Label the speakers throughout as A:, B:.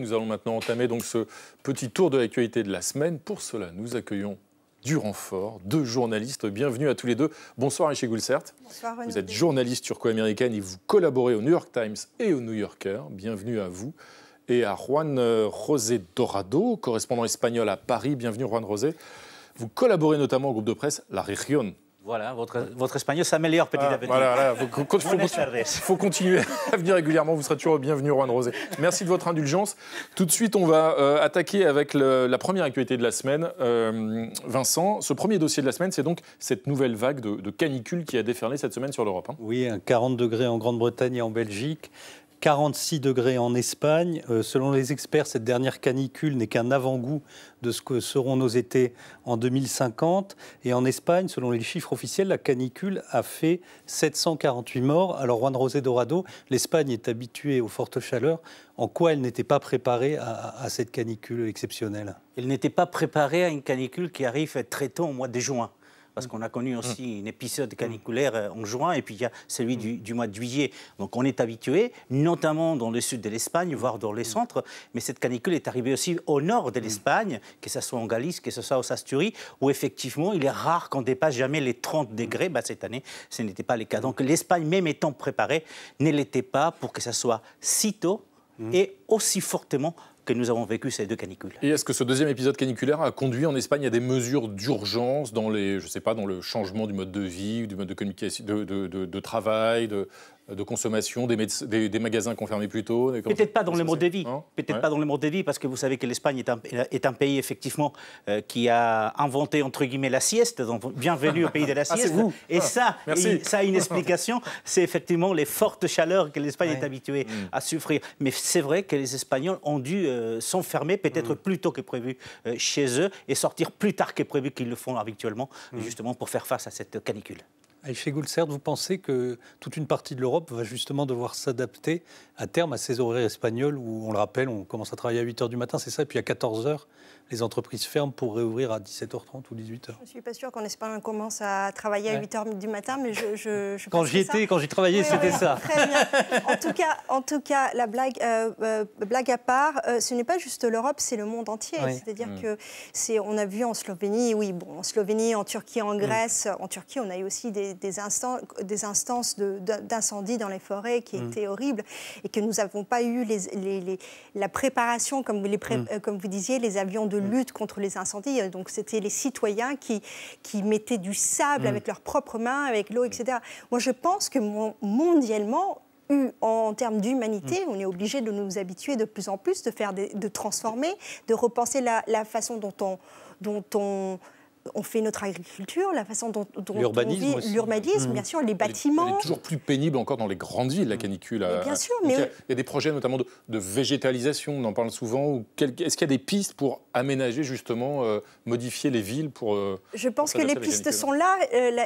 A: Nous allons maintenant entamer donc ce petit tour de l'actualité de la semaine. Pour cela, nous accueillons du renfort, deux journalistes. Bienvenue à tous les deux. Bonsoir Ayché Goulsert.
B: Bonsoir Renaud.
A: Vous êtes journaliste turco-américaine et vous collaborez au New York Times et au New Yorker. Bienvenue à vous. Et à Juan José Dorado, correspondant espagnol à Paris. Bienvenue Juan José. Vous collaborez notamment au groupe de presse La Région.
C: Voilà, votre espagnol s'améliore petit à petit.
A: Voilà, il faut continuer à venir régulièrement. Vous serez toujours bienvenu, Juan José. Merci de votre indulgence. Tout de suite, on va attaquer avec la première actualité de la semaine. Vincent, ce premier dossier de la semaine, c'est donc cette nouvelle vague de canicule qui a déferlé cette semaine sur l'Europe.
D: Oui, 40 degrés en Grande-Bretagne et en Belgique. 46 degrés en Espagne. Selon les experts, cette dernière canicule n'est qu'un avant-goût de ce que seront nos étés en 2050. Et en Espagne, selon les chiffres officiels, la canicule a fait 748 morts. Alors, Juan José Dorado, l'Espagne est habituée aux fortes chaleurs. En quoi elle n'était pas préparée à cette canicule exceptionnelle?
C: Elle n'était pas préparée à une canicule qui arrive très tôt au mois de juin. Parce qu'on a connu aussi un épisode caniculaire en juin, et puis il y a celui du mois de juillet. Donc on est habitué, notamment dans le sud de l'Espagne, voire dans les centres, mais cette canicule est arrivée aussi au nord de l'Espagne, que ce soit en Galice, que ce soit aux Asturies, où effectivement il est rare qu'on dépasse jamais les 30 degrés. Cette année, ce n'était pas le cas. Donc l'Espagne, même étant préparée, ne l'était pas pour que ça soit si tôt et aussi fortement que nous avons vécu ces deux canicules.
A: Et est-ce que ce deuxième épisode caniculaire a conduit en Espagne à des mesures d'urgence dans les, je sais pas, dans le changement du mode de vie, du mode de communication, de travail, de consommation, des magasins qu'on fermait plus tôt?
C: Peut-être pas dans le mode de vie. Peut-être pas dans le mode de vie, parce que vous savez que l'Espagne est un pays, effectivement, qui a inventé, entre guillemets, la sieste. Donc, bienvenue au pays de la sieste.
A: C'est vous.
C: Et ça a une explication. C'est effectivement les fortes chaleurs que l'Espagne est habituée à souffrir. Mais c'est vrai que les Espagnols ont dû s'enfermer peut-être plus tôt que prévu chez eux et sortir plus tard que prévu qu'ils le font habituellement, justement pour faire face à cette canicule.
D: Ayché Goulsert, vous pensez que toute une partie de l'Europe va justement devoir s'adapter à terme à ces horaires espagnols où, on le rappelle, on commence à travailler à 8h du matin, c'est ça, et puis à 14h, les entreprises ferment pour réouvrir à 17h30 ou 18h.
B: Je ne suis pas sûre qu'en Espagne, on commence à travailler à 8h du matin, mais je
D: quand j'y étais, quand j'y travaillais, c'était ça.
B: Très bien. En tout cas, la blague à part, ce n'est pas juste l'Europe, c'est le monde entier. C'est-à-dire que on a vu en Slovénie, en Slovénie, en Turquie, en Grèce. En Turquie, on a eu aussi des instances d'incendie dans les forêts qui étaient horribles et que nous n'avons pas eu la préparation, comme vous disiez, les avions de lutte contre les incendies. Donc, c'était les citoyens qui mettaient du sable avec leurs propres mains, avec l'eau, etc. Moi, je pense que mondialement, en termes d'humanité, on est obligé de nous habituer de plus en plus, de transformer, de repenser la façon dont on fait notre agriculture, la façon dont
D: l'urbanisme,
B: l'urbanisme, bien sûr, les bâtiments.
A: Elle est toujours plus pénible encore dans les grandes villes, la canicule.
B: Bien sûr,
A: mais il y a des projets notamment de végétalisation, on en parle souvent. Est-ce qu'il y a des pistes pour aménager justement, modifier les villes pour
B: Je pense que les pistes sont là.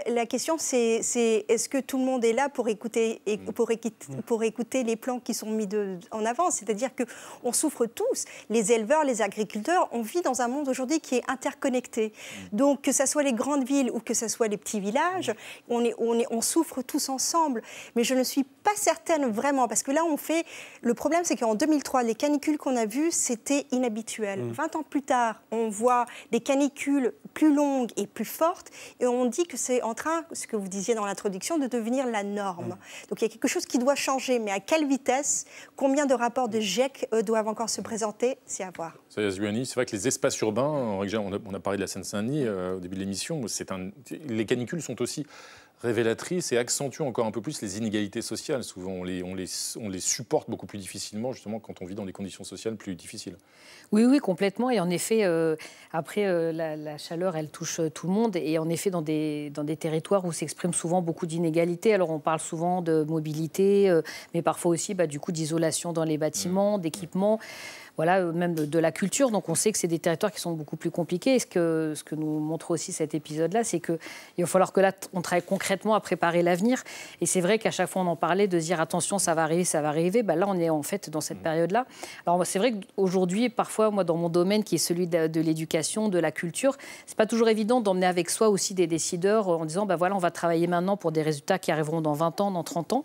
B: La question, c'est est-ce que tout le monde est là pour écouter les plans qui sont mis en avant? C'est-à-dire qu'on souffre tous. Les éleveurs, les agriculteurs, on vit dans un monde aujourd'hui qui est interconnecté. Donc, que ce soit les grandes villes ou que ce soit les petits villages, on souffre tous ensemble. Mais je ne suis pas certaine vraiment, parce que là, le problème, c'est qu'en 2003, les canicules qu'on a vues, c'était inhabituel. 20 ans plus tard, on voit des canicules plus longues et plus fortes, et on dit que c'est en train, ce que vous disiez dans l'introduction, de devenir la norme. Donc, il y a quelque chose qui doit changer, mais à quelle vitesse? Combien de rapports de GIEC doivent encore se présenter? C'est à voir.
A: C'est vrai que les espaces urbains, on a parlé de la Seine-Saint-Denis au début de l'émission, les canicules sont aussi révélatrices et accentuent encore un peu plus les inégalités sociales. Souvent, on les supporte beaucoup plus difficilement, justement, quand on vit dans des conditions sociales plus difficiles.
E: Oui, complètement. Et en effet, après, la chaleur, elle touche tout le monde. Et en effet, dans des territoires où s'expriment souvent beaucoup d'inégalités. Alors, on parle souvent de mobilité, mais parfois aussi, du coup, d'isolation dans les bâtiments, d'équipements. Voilà, même de la culture. Donc on sait que c'est des territoires qui sont beaucoup plus compliqués. Et ce que nous montre aussi cet épisode-là, c'est qu'il va falloir que là, on travaille concrètement à préparer l'avenir. Et c'est vrai qu'à chaque fois, on en parlait de dire attention, ça va arriver, ça va arriver. Là, on est en fait dans cette période-là. Alors c'est vrai qu'aujourd'hui, parfois, moi, dans mon domaine, qui est celui de l'éducation, de la culture, c'est pas toujours évident d'emmener avec soi aussi des décideurs en disant, voilà, on va travailler maintenant pour des résultats qui arriveront dans 20 ans, dans 30 ans.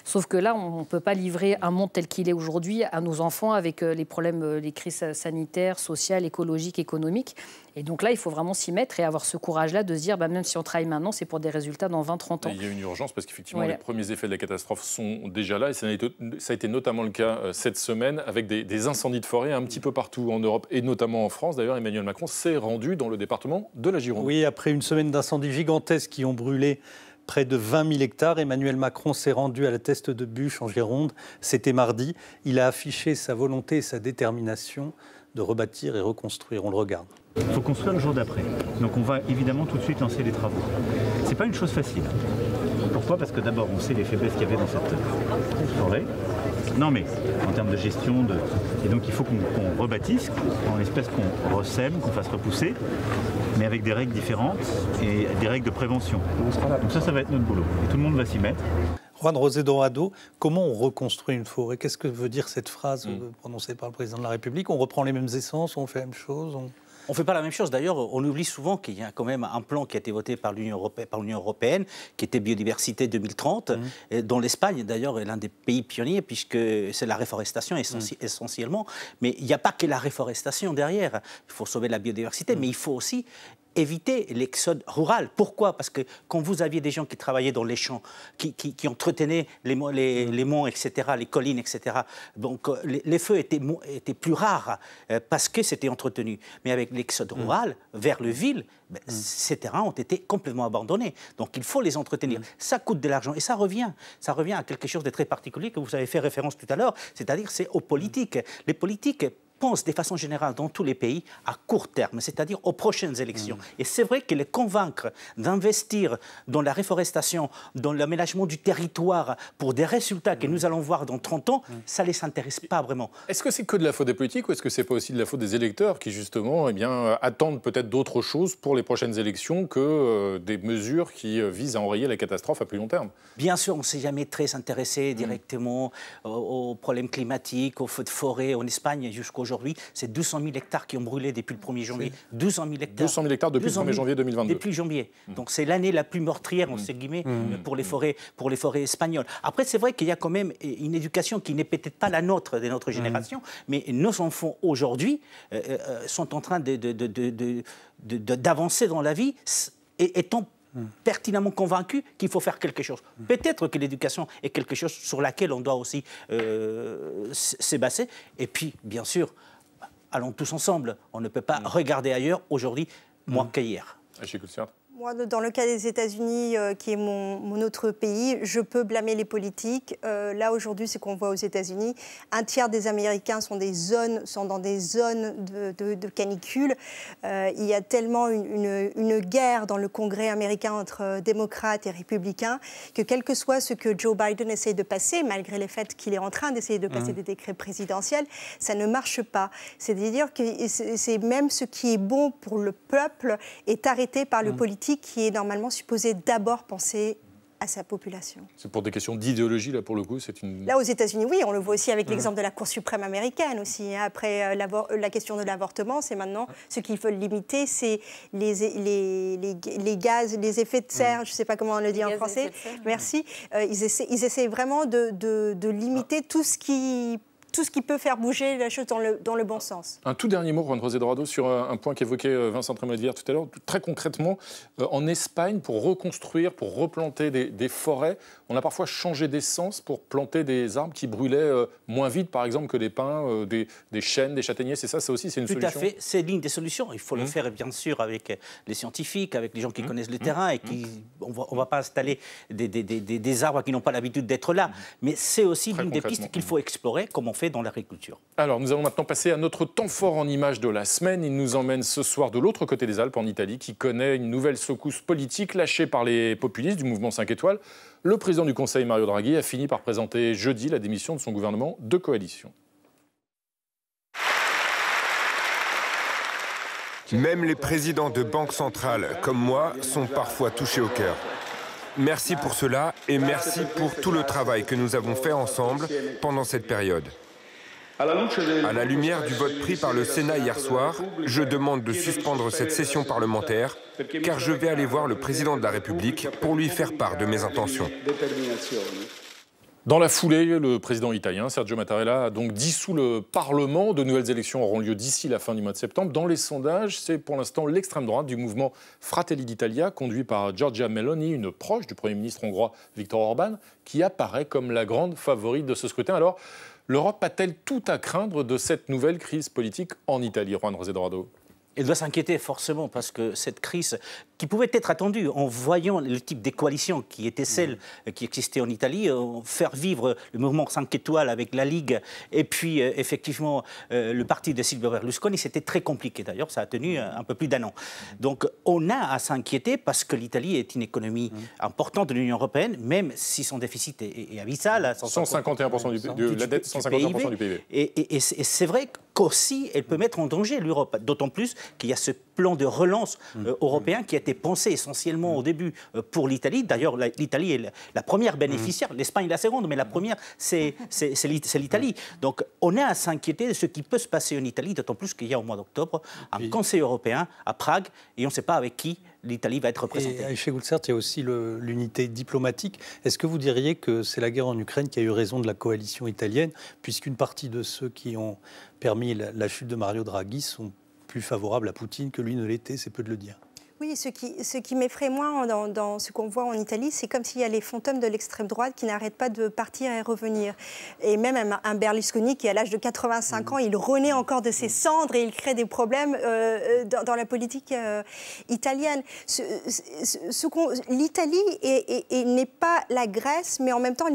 E: Sauf que là, on ne peut pas livrer un monde tel qu'il est aujourd'hui à nos enfants avec les problèmes, les crises sanitaires, sociales, écologiques, économiques. Et donc là, il faut vraiment s'y mettre et avoir ce courage-là de se dire, même si on travaille maintenant, c'est pour des résultats dans 20-30 ans.
A: Il y a une urgence parce qu'effectivement, les premiers effets de la catastrophe sont déjà là. Et ça a été notamment le cas cette semaine avec des incendies de forêt un petit peu partout en Europe et notamment en France. D'ailleurs, Emmanuel Macron s'est rendu dans le département de la Gironde.
D: Oui, après une semaine d'incendies gigantesques qui ont brûlé près de 20 000 hectares, Emmanuel Macron s'est rendu à la Teste de Buch en Gironde. C'était mardi. Il a affiché sa volonté et sa détermination de rebâtir et reconstruire. On le regarde.
F: Il faut construire le jour d'après. Donc on va évidemment tout de suite lancer les travaux. C'est pas une chose facile. Pourquoi ? Parce que d'abord on sait les faiblesses qu'il y avait dans cette forêt. Non mais en termes de gestion, et donc il faut qu'on rebâtisse, en espèce qu'on ressème, qu'on fasse repousser, mais avec des règles différentes et des règles de prévention. Donc ça va être notre boulot. Et tout le monde va s'y mettre.
D: Juan José Dorado, comment on reconstruit une forêt? Qu'est-ce que veut dire cette phrase prononcée par le président de la République? On reprend les mêmes essences, on fait la même chose
C: On ne fait pas la même chose. D'ailleurs, on oublie souvent qu'il y a quand même un plan qui a été voté par l'Union européenne, qui était Biodiversité 2030, dont l'Espagne, d'ailleurs, est l'un des pays pionniers, puisque c'est la réforestation essentiellement. Mais il n'y a pas que la réforestation derrière. Il faut sauver la biodiversité, mais il faut aussi éviter l'exode rural. Pourquoi? Parce que quand vous aviez des gens qui travaillaient dans les champs, qui entretenaient les monts, etc., les collines, etc., donc les feux étaient plus rares parce que c'était entretenu. Mais avec l'exode rural vers le ville, ces terrains ont été complètement abandonnés. Donc il faut les entretenir. Ça coûte de l'argent et ça revient à quelque chose de très particulier que vous avez fait référence tout à l'heure, c'est-à-dire c'est aux politiques. Les politiques pensent de façon générale dans tous les pays à court terme, c'est-à-dire aux prochaines élections. Et c'est vrai que les convaincre d'investir dans la réforestation, dans l'aménagement du territoire pour des résultats que nous allons voir dans 30 ans, ça ne les intéresse pas vraiment.
A: Est-ce que c'est que de la faute des politiques ou est-ce que c'est pas aussi de la faute des électeurs qui justement attendent peut-être d'autres choses pour les prochaines élections que des mesures qui visent à enrayer la catastrophe à plus long terme?
C: Bien sûr, on ne s'est jamais très intéressé directement aux problèmes climatiques, aux feux de forêt. En Espagne, jusqu'aujourd'hui, c'est 200 000 hectares qui ont brûlé depuis le 1er janvier. 200 000 hectares.
A: 200 000 hectares depuis le 1er janvier 2022.
C: Depuis janvier. Donc c'est l'année la plus meurtrière, entre guillemets, pour les forêts espagnoles. Après, c'est vrai qu'il y a quand même une éducation qui n'est peut-être pas la nôtre, de notre génération, mais nos enfants aujourd'hui sont en train d'avancer dans la vie et étant pertinemment convaincu qu'il faut faire quelque chose. Peut-être que l'éducation est quelque chose sur laquelle on doit aussi s'ébasser. Et puis, bien sûr, allons tous ensemble. On ne peut pas regarder ailleurs aujourd'hui, moins qu'hier.
B: Moi, dans le cas des États-Unis, qui est mon autre pays, je peux blâmer les politiques. Là, aujourd'hui, c'est qu'on voit aux États-Unis, un tiers des Américains sont dans des zones de canicule. Il y a tellement une guerre dans le Congrès américain entre démocrates et républicains que quel que soit ce que Joe Biden essaie de passer, malgré le fait qu'il est en train d'essayer de passer des décrets présidentiels, ça ne marche pas. C'est-à-dire que c'est même ce qui est bon pour le peuple est arrêté par le politique qui est normalement supposé d'abord penser à sa population.
A: C'est pour des questions d'idéologie, là, pour le coup,
B: Là, aux États-Unis, oui, on le voit aussi avec l'exemple de la Cour suprême américaine aussi. Après la question de l'avortement, c'est maintenant, ce qu'ils veulent limiter, c'est les gaz, les effets de serre, je ne sais pas comment on le dit en français. Merci. Ils essaient vraiment de limiter tout ce qui peut faire bouger la chose dans le bon sens.
A: Un tout dernier mot, Juan José Dorado, sur un point qu'évoquait Vincent Trémonet-Villers tout à l'heure. Très concrètement, en Espagne, pour reconstruire, pour replanter des forêts, on a parfois changé d'essence pour planter des arbres qui brûlaient moins vite, par exemple, que des pins, des chênes, des châtaigniers. C'est aussi, c'est une solution?
C: Tout à fait, c'est l'une des solutions. Il faut le faire, bien sûr, avec les scientifiques, avec les gens qui connaissent le terrain et on ne va pas installer des arbres qui n'ont pas l'habitude d'être là. Mais c'est aussi l'une des pistes qu'il faut explorer, comme on fait dans l'agriculture.
A: Alors, nous allons maintenant passer à notre temps fort en images de la semaine. Il nous emmène ce soir de l'autre côté des Alpes, en Italie, qui connaît une nouvelle secousse politique lâchée par les populistes du mouvement 5 étoiles. Le président du Conseil, Mario Draghi, a fini par présenter jeudi la démission de son gouvernement de coalition.
G: Même les présidents de banques centrales, comme moi, sont parfois touchés au cœur. Merci pour cela et merci pour tout le travail que nous avons fait ensemble pendant cette période. À la lumière du vote pris par le Sénat hier soir, je demande de suspendre cette session parlementaire car je vais aller voir le président de la République pour lui faire part de mes intentions.
A: Dans la foulée, le président italien, Sergio Mattarella, a donc dissous le Parlement. De nouvelles élections auront lieu d'ici la fin du mois de septembre. Dans les sondages, c'est pour l'instant l'extrême droite du mouvement Fratelli d'Italia, conduit par Giorgia Meloni, une proche du Premier ministre hongrois Viktor Orban, qui apparaît comme la grande favorite de ce scrutin. Alors, l'Europe a-t-elle tout à craindre de cette nouvelle crise politique en Italie, Juan José Dorado?
C: Elle doit s'inquiéter forcément parce que cette crise, qui pouvait être attendue en voyant le type des coalitions qui étaient celles qui existaient en Italie, faire vivre le mouvement 5 étoiles avec la Ligue et puis effectivement le parti de Silvio Berlusconi, c'était très compliqué. D'ailleurs, ça a tenu un peu plus d'1 an. Donc on a à s'inquiéter parce que l'Italie est une économie importante de l'Union européenne, même si son déficit est abyssal.
A: 151% du PIB, la dette, 151% du PIB.
C: Et c'est vrai qu'aussi, elle peut mettre en danger l'Europe, d'autant plus qu'il y a ce plan de relance européen qui a été pensé essentiellement au début pour l'Italie. D'ailleurs, l'Italie est la première bénéficiaire, l'Espagne la seconde, mais la première, c'est l'Italie. Donc, on a à s'inquiéter de ce qui peut se passer en Italie, d'autant plus qu'il y a au mois d'octobre un Conseil européen à Prague, et on ne sait pas avec qui l'Italie va être représentée.
D: Et chez Gulsert, il y a aussi l'unité diplomatique. Est-ce que vous diriez que c'est la guerre en Ukraine qui a eu raison de la coalition italienne, puisqu'une partie de ceux qui ont permis la chute de Mario Draghi sont plus favorables à Poutine que lui ne l'était, c'est peu de le dire?
B: Oui, ce qui m'effraie moins dans ce qu'on voit en Italie, c'est comme s'il y a les fantômes de l'extrême droite qui n'arrêtent pas de partir et revenir. Et même un Berlusconi qui, à l'âge de 85 ans, il renaît encore de ses cendres et il crée des problèmes dans la politique italienne. L'Italie n'est pas la Grèce, mais en même temps,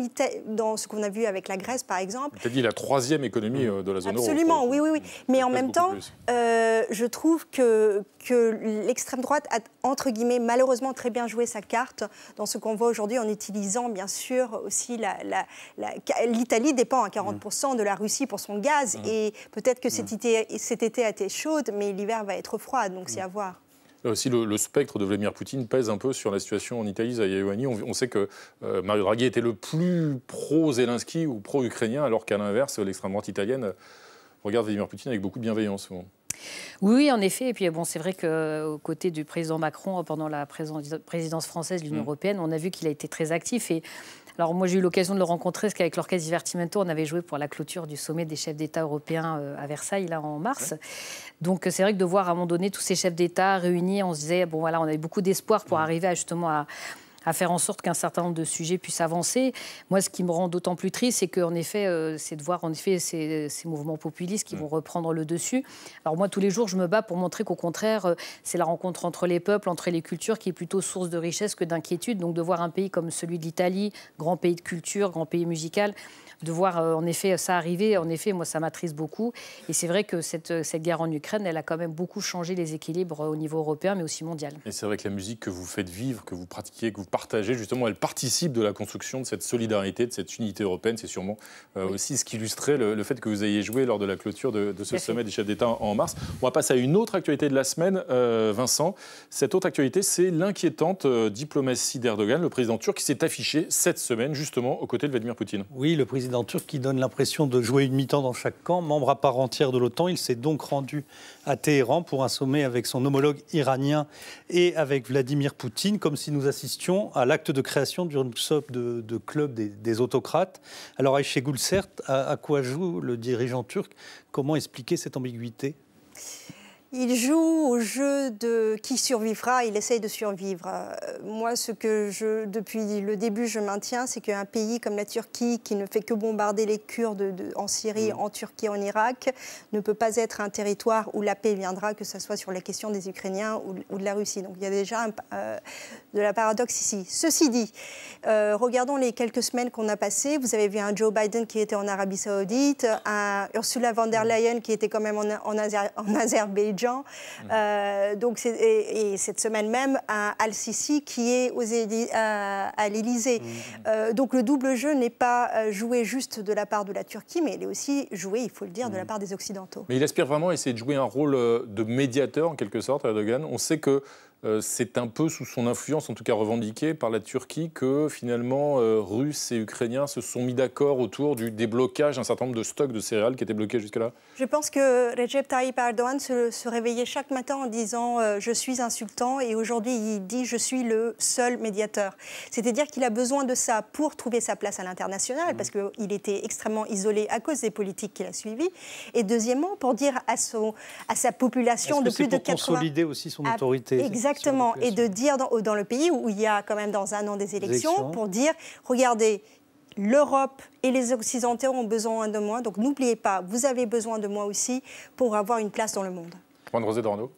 B: dans ce qu'on a vu avec la Grèce, par exemple...
A: L'Italie est la troisième économie de la zone euro.
B: Absolument, oui. Mais en même temps, je trouve que l'extrême droite a, entre guillemets, malheureusement très bien joué sa carte dans ce qu'on voit aujourd'hui en utilisant, bien sûr, aussi l'Italie dépend à 40% de la Russie pour son gaz et peut-être que cet été a été chaude, mais l'hiver va être froid, donc c'est à voir.
A: Là aussi, le spectre de Vladimir Poutine pèse un peu sur la situation en Italie. Zaïa Ioanni, on sait que Mario Draghi était le plus pro-Zelensky ou pro-ukrainien, alors qu'à l'inverse, l'extrême droite italienne regarde Vladimir Poutine avec beaucoup de bienveillance.
E: Oui, en effet. Et puis, bon, c'est vrai qu'aux côtés du président Macron, pendant la présidence française de l'Union européenne, on a vu qu'il a été très actif. Et alors, moi, j'ai eu l'occasion de le rencontrer, parce qu'avec l'Orchestre Divertimento, on avait joué pour la clôture du sommet des chefs d'État européens à Versailles, là, en mars. Donc, c'est vrai que de voir, à un moment donné, tous ces chefs d'État réunis, on se disait, bon, voilà, on avait beaucoup d'espoir pour arriver justement à faire en sorte qu'un certain nombre de sujets puissent avancer. Moi, ce qui me rend d'autant plus triste, c'est qu'en effet, c'est de voir en effet ces mouvements populistes qui vont reprendre le dessus. Alors moi, tous les jours, je me bats pour montrer qu'au contraire, c'est la rencontre entre les peuples, entre les cultures, qui est plutôt source de richesse que d'inquiétude. Donc de voir un pays comme celui de l'Italie, grand pays de culture, grand pays musical, de voir en effet ça arriver, en effet, moi, ça m'attriste beaucoup. Et c'est vrai que cette guerre en Ukraine, elle a quand même beaucoup changé les équilibres au niveau européen, mais aussi mondial.
A: Et c'est vrai que la musique que vous faites vivre, que vous pratiquez, que vous partagez, justement, elle participe de la construction de cette solidarité, de cette unité européenne. C'est sûrement aussi ce qui illustrait le fait que vous ayez joué lors de la clôture de ce sommet des chefs d'État en mars. On va passer à une autre actualité de la semaine, Vincent. Cette autre actualité, c'est l'inquiétante diplomatie d'Erdogan, le président turc, qui s'est affiché cette semaine, justement, aux côtés de Vladimir Poutine.
D: Oui, le président turc qui donne l'impression de jouer une mi-temps dans chaque camp. Membre à part entière de l'OTAN, il s'est donc rendu à Téhéran pour un sommet avec son homologue iranien et avec Vladimir Poutine, comme si nous assistions à l'acte de création d'une sorte de club des autocrates. Alors, Ayşe Gulsert, à quoi joue le dirigeant turc? Comment expliquer cette ambiguïté?
B: Il joue au jeu de qui survivra, il essaye de survivre. Moi, ce que depuis le début, je maintiens, c'est qu'un pays comme la Turquie, qui ne fait que bombarder les Kurdes en Syrie, en Turquie, en Irak, ne peut pas être un territoire où la paix viendra, que ce soit sur la question des Ukrainiens ou de la Russie. Donc il y a déjà de la paradoxe ici. Ceci dit, regardons les quelques semaines qu'on a passées. Vous avez vu un Joe Biden qui était en Arabie Saoudite, un Ursula von der Leyen qui était quand même en Azerbaïdjan. Donc et cette semaine même, un Al-Sisi qui est à l'Élysée. Donc le double jeu n'est pas joué juste de la part de la Turquie, mais il est aussi joué, il faut le dire, de la part des Occidentaux.
A: Mais il aspire vraiment à essayer de jouer un rôle de médiateur, en quelque sorte, Erdogan. On sait que c'est un peu sous son influence, en tout cas revendiqué par la Turquie, que finalement Russes et Ukrainiens se sont mis d'accord autour du déblocage d'un certain nombre de stocks de céréales qui étaient bloqués jusque-là?
B: Je pense que Recep Tayyip Erdogan se réveillait chaque matin en disant je suis un sultan, et aujourd'hui il dit je suis le seul médiateur. C'est-à-dire qu'il a besoin de ça pour trouver sa place à l'international, parce qu'il était extrêmement isolé à cause des politiques qu'il a suivies. Et deuxièmement, pour dire à sa population de plus de 80...
D: consolider aussi son autorité.
B: Exactement, et de dire dans le pays où il y a quand même dans un an des élections, pour dire, regardez, l'Europe et les Occidentaux ont besoin de moi, donc n'oubliez pas, vous avez besoin de moi aussi pour avoir une place dans le monde.
A: Juan José Dorano.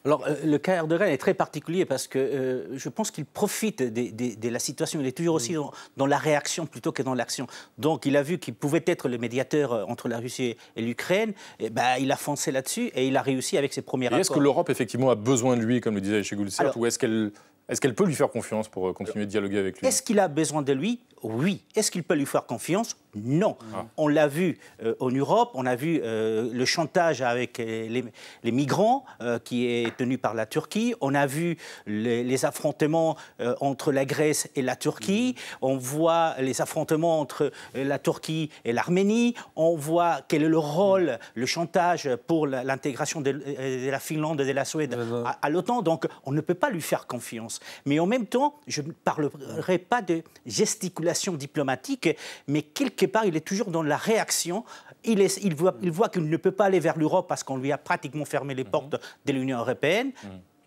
C: Alors, le cas Erdogan est très particulier parce que je pense qu'il profite de la situation. Il est toujours aussi dans la réaction plutôt que dans l'action. Donc, il a vu qu'il pouvait être le médiateur entre la Russie et l'Ukraine. Il a foncé là-dessus et il a réussi avec ses premiers rapports.
A: Est-ce que l'Europe, effectivement, a besoin de lui, comme le disait Ayşegül, ou est-ce qu'elle peut lui faire confiance pour continuer de dialoguer avec lui?
C: Est-ce qu'il a besoin de lui? Oui. Est-ce qu'il peut lui faire confiance? Non. On l'a vu en Europe, on a vu le chantage avec les migrants qui est tenu par la Turquie, on a vu les affrontements entre la Grèce et la Turquie, on voit les affrontements entre la Turquie et l'Arménie, on voit quel est le rôle, le chantage pour l'intégration de la Finlande et de la Suède à l'OTAN, donc on ne peut pas lui faire confiance. Mais en même temps, je ne parlerai pas de gesticulation diplomatique, mais quelque part, il est toujours dans la réaction. Il voit qu'il ne peut pas aller vers l'Europe parce qu'on lui a pratiquement fermé les portes de l'Union européenne.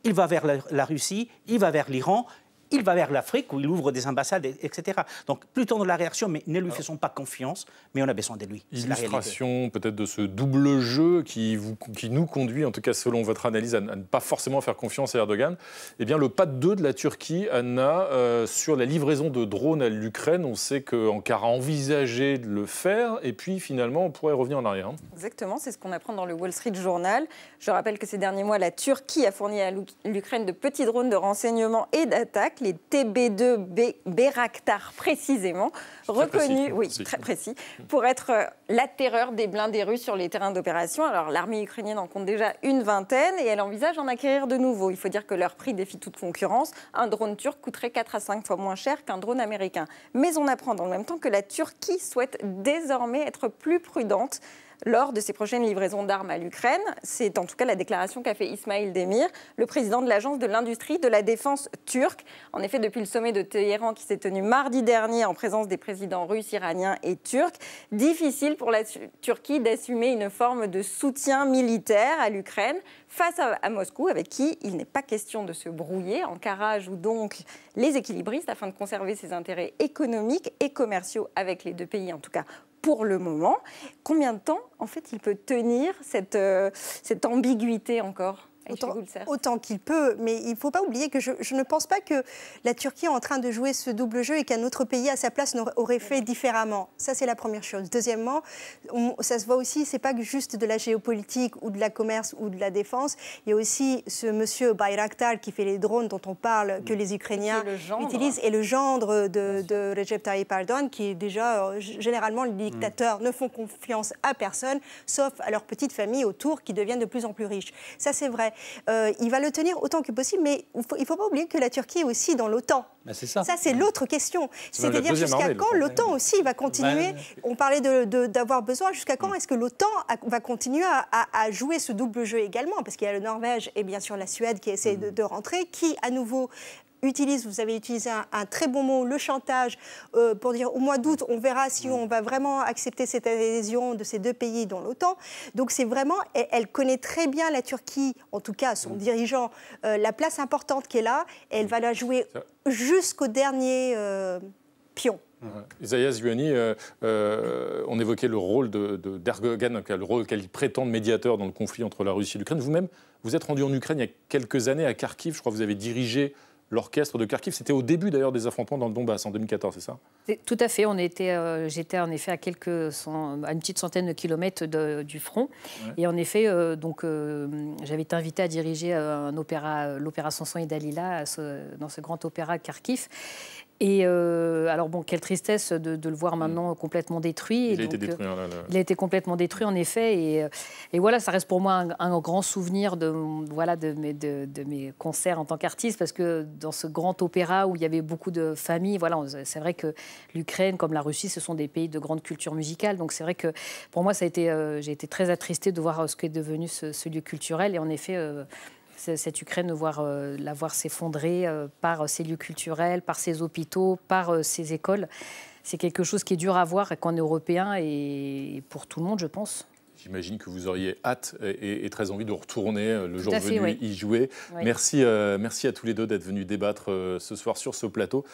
C: Il va vers la Russie, il va vers l'Iran, il va vers l'Afrique où il ouvre des ambassades, etc. Donc plutôt dans la réaction, mais ne lui faisons pas confiance, mais on a besoin de lui.
A: Illustration peut-être de ce double jeu qui nous conduit, en tout cas selon votre analyse, à ne pas forcément faire confiance à Erdogan. Eh bien, le pas de deux de la Turquie, Anna, sur la livraison de drones à l'Ukraine, on sait qu'Ankara a envisagé de le faire, et puis finalement, on pourrait revenir en arrière.
H: Exactement, c'est ce qu'on apprend dans le Wall Street Journal. Je rappelle que ces derniers mois, la Turquie a fourni à l'Ukraine de petits drones de renseignement et d'attaque, les TB2 Bayraktar précisément, reconnus, très précis, pour être la terreur des blindés russes sur les terrains d'opération. Alors l'armée ukrainienne en compte déjà une vingtaine et elle envisage d'en acquérir de nouveaux. Il faut dire que leur prix défie toute concurrence. Un drone turc coûterait 4 à 5 fois moins cher qu'un drone américain. Mais on apprend dans le même temps que la Turquie souhaite désormais être plus prudente lors de ses prochaines livraisons d'armes à l'Ukraine. C'est en tout cas la déclaration qu'a fait Ismail Demir, le président de l'Agence de l'industrie de la défense turque. En effet, depuis le sommet de Téhéran qui s'est tenu mardi dernier en présence des présidents russes, iraniens et turcs, difficile pour la Turquie d'assumer une forme de soutien militaire à l'Ukraine face à Moscou, avec qui il n'est pas question de se brouiller. Ankara joue donc les équilibristes afin de conserver ses intérêts économiques et commerciaux avec les deux pays, en tout cas pour le moment. Combien de temps, en fait, il peut tenir cette ambiguïté encore ?
B: Autant qu'il peut, mais il ne faut pas oublier que je ne pense pas que la Turquie est en train de jouer ce double jeu et qu'un autre pays à sa place aurait fait différemment. Ça, c'est la première chose. Deuxièmement, ça se voit aussi, ce n'est pas juste de la géopolitique ou de la commerce ou de la défense. Il y a aussi ce monsieur Bayraktar qui fait les drones dont on parle, que les Ukrainiens utilisent, et le gendre de Recep Tayyip Erdogan, qui est déjà, généralement, les dictateurs ne font confiance à personne, sauf à leur petite famille autour qui deviennent de plus en plus riches. Ça, c'est vrai. Il va le tenir autant que possible, mais il ne faut pas oublier que la Turquie est aussi dans l'OTAN.
D: C'est ça.
B: Ça, c'est l'autre question. C'est-à-dire jusqu'à quand l'OTAN aussi va continuer, on parlait d'avoir besoin, jusqu'à quand est-ce que l'OTAN va continuer à jouer ce double jeu également? Parce qu'il y a la Norvège et bien sûr la Suède qui essaie de rentrer, qui à nouveau vous avez utilisé un très bon mot, le chantage, pour dire au mois d'août, on verra si on va vraiment accepter cette adhésion de ces deux pays dans l'OTAN. Donc c'est vraiment, elle connaît très bien la Turquie, en tout cas son dirigeant, la place importante qu'elle a, et elle va la jouer jusqu'au dernier pion.
A: Isaiah Ziouni, on évoquait le rôle d'Erdogan, le rôle qu'il prétend de médiateur dans le conflit entre la Russie et l'Ukraine. Vous-même, vous êtes rendu en Ukraine il y a quelques années à Kharkiv, je crois que vous avez dirigé l'orchestre de Kharkiv. C'était au début d'ailleurs des affrontements dans le Donbass en 2014, c'est ça?
E: Tout à fait. J'étais en effet à une petite centaine de kilomètres du front. Ouais. Et en effet, j'avais été invitée à diriger l'opéra Samson et Dalila dans ce grand opéra Kharkiv. Et alors bon, quelle tristesse de le voir maintenant complètement détruit.
A: Il a été détruit.
E: Il a été complètement détruit, en effet. Et voilà, ça reste pour moi un grand souvenir de mes concerts en tant qu'artiste, parce que dans ce grand opéra où il y avait beaucoup de familles, voilà, c'est vrai que l'Ukraine, comme la Russie, ce sont des pays de grande culture musicale. Donc c'est vrai que pour moi, j'ai été très attristée de voir ce qu'est devenu ce lieu culturel. Et en effet, cette Ukraine, la voir s'effondrer par ses lieux culturels, par ses hôpitaux, par ses écoles, c'est quelque chose qui est dur à voir qu'en Européen et pour tout le monde, je pense.
A: J'imagine que vous auriez hâte et très envie de retourner le jour venu
E: oui.
A: y jouer.
E: Oui.
A: Merci à tous les deux d'être venus débattre ce soir sur ce plateau.